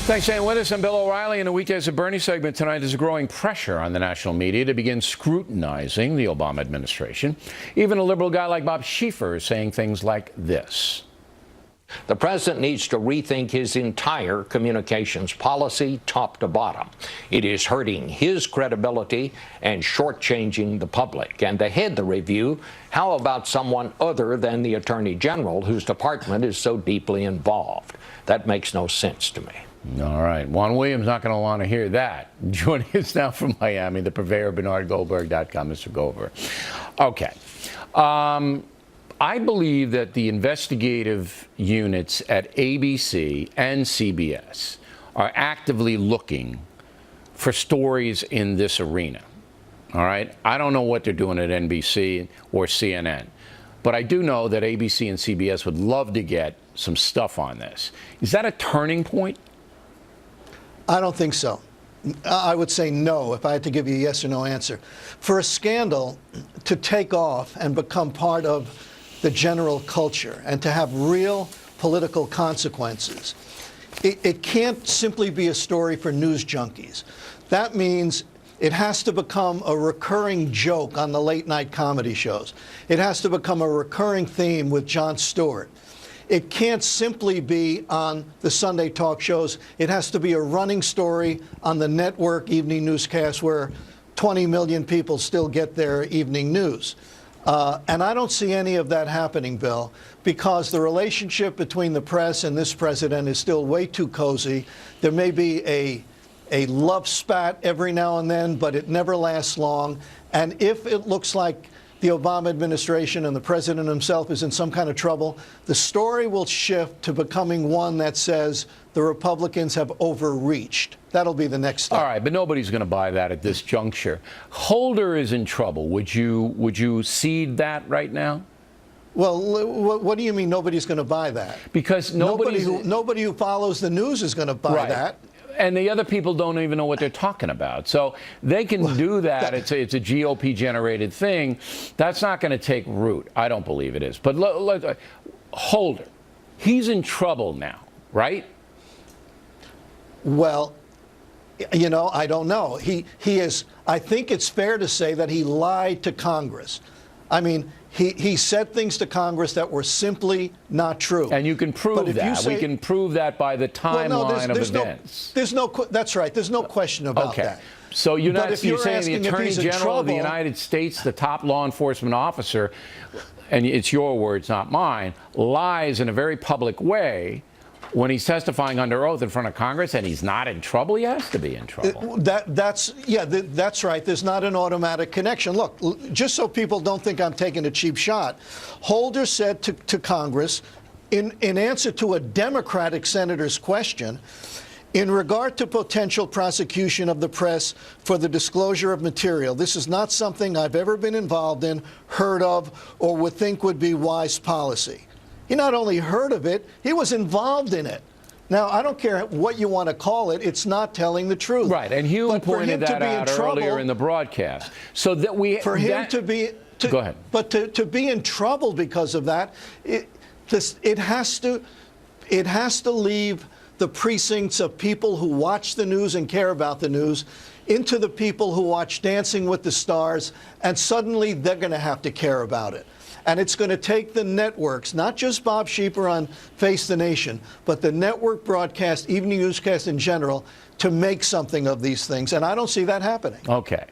Thanks for staying with us. I'm Bill O'Reilly. In the Weekdays at Bernie segment tonight, there's a growing pressure on the national media to begin scrutinizing the Obama administration. Even a liberal guy like Bob Schieffer is saying things like this. The president needs to rethink his entire communications policy, top to bottom. It is hurting his credibility and shortchanging the public. And to head the review, how about someone other than the Attorney General, whose department is so deeply involved? That makes no sense to me. All right. Juan Williams not going to want to hear that. Joining us now from Miami, the purveyor, BernardGoldberg.com. Mr. Goldberg. Okay. I believe that the investigative units at ABC and CBS are actively looking for stories in this arena. All right? I don't know what they're doing at NBC or CNN, but I do know that ABC and CBS would love to get some stuff on this. Is that a turning point? I don't think so. I would say no if I had to give you a yes or no answer. For a scandal to take off and become part of the general culture and to have real political consequences, it can't simply be a story for news junkies. That means it has to become a recurring joke on the late night comedy shows. It has to become a recurring theme with Jon Stewart. It can't simply be on the Sunday talk shows. It has to be a running story on the network evening newscast where 20 million people still get their evening news. And I don't see any of that happening, Bill, because the relationship between the press and this president is still way too cozy. There may be a love spat every now and then, but it never lasts long. And if it looks like the Obama administration and the president himself is in some kind of trouble, the story will shift to becoming one that says the Republicans have overreached. That'll be the next step. All right, but nobody's going to buy that at this juncture. Holder is in trouble. Would you cede that right now? Well, what do you mean nobody's going to buy that? Because nobody who follows the news is going to buy that. And the other people don't even know what they're talking about. So they can do that. It's a GOP-generated thing. That's not going to take root. I don't believe it is. But Holder, he's in trouble now, right? Well, you know, I don't know. He is. I think it's fair to say that he lied to Congress. I mean, he said things to Congress that were simply not true. And you can prove that. We can prove that by the timeline of events. That's right. There's no question about that. So you're saying the Attorney General of the United States, the top law enforcement officer, and it's your words, not mine, lies in a very public way when he's testifying under oath in front of Congress, and he's not in trouble? He has to be in trouble. That's right. There's not an automatic connection. Look, just so people don't think I'm taking a cheap shot, Holder said to Congress, in answer to a Democratic senator's question, in regard to potential prosecution of the press for the disclosure of material, this is not something I've ever been involved in, heard of, or would think would be wise policy. He not only heard of it, he was involved in it. Now, I don't care what you want to call it. It's not telling the truth. Right, and Hume pointed that out earlier in the broadcast. So that we for him to be go ahead. But to be in trouble because of that, it has to leave the precincts of people who watch the news and care about the news into the people who watch Dancing with the Stars, and suddenly they're going to have to care about it. And it's going to take the networks, not just Bob Schieffer on Face the Nation, but the network broadcast, evening newscast in general, to make something of these things. And I don't see that happening. Okay.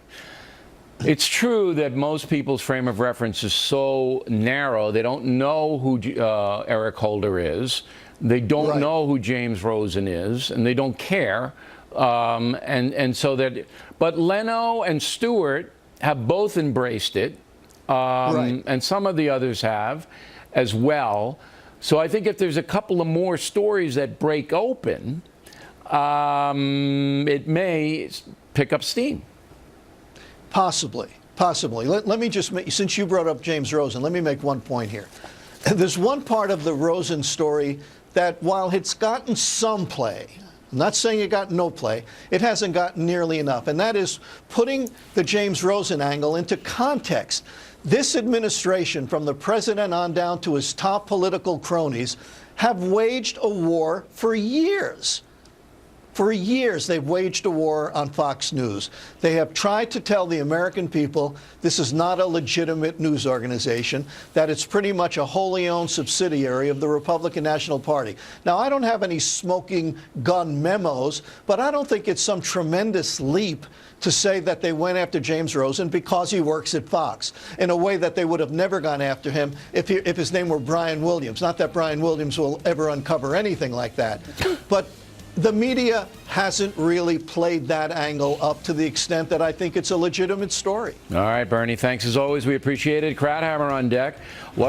It's true that most people's frame of reference is so narrow, they don't know who Eric Holder is. They don't know who James Rosen is, and they don't care. And so that, but Leno and Stewart have both embraced it. And some of the others have as well. So I think if there's a couple of more stories that break open, it may pick up steam. Possibly. Let me just make, since you brought up James Rosen, let me make one point here. There's one part of the Rosen story that, while it's gotten some play, I'm not saying it got no play, it hasn't gotten nearly enough, and that is putting the James Rosen angle into context. This administration, from the president on down to his top political cronies, have waged a war for years For years, they've waged a war on Fox News. They have tried to tell the American people this is not a legitimate news organization, that it's pretty much a wholly owned subsidiary of the Republican National Party. Now, I don't have any smoking gun memos, but I don't think it's some tremendous leap to say that they went after James Rosen because he works at Fox in a way that they would have never gone after him if his name were Brian Williams. Not that Brian Williams will ever uncover anything like that. But the media hasn't really played that angle up to the extent that I think it's a legitimate story. All right, Bernie, thanks as always. We appreciate it. Krauthammer on deck. What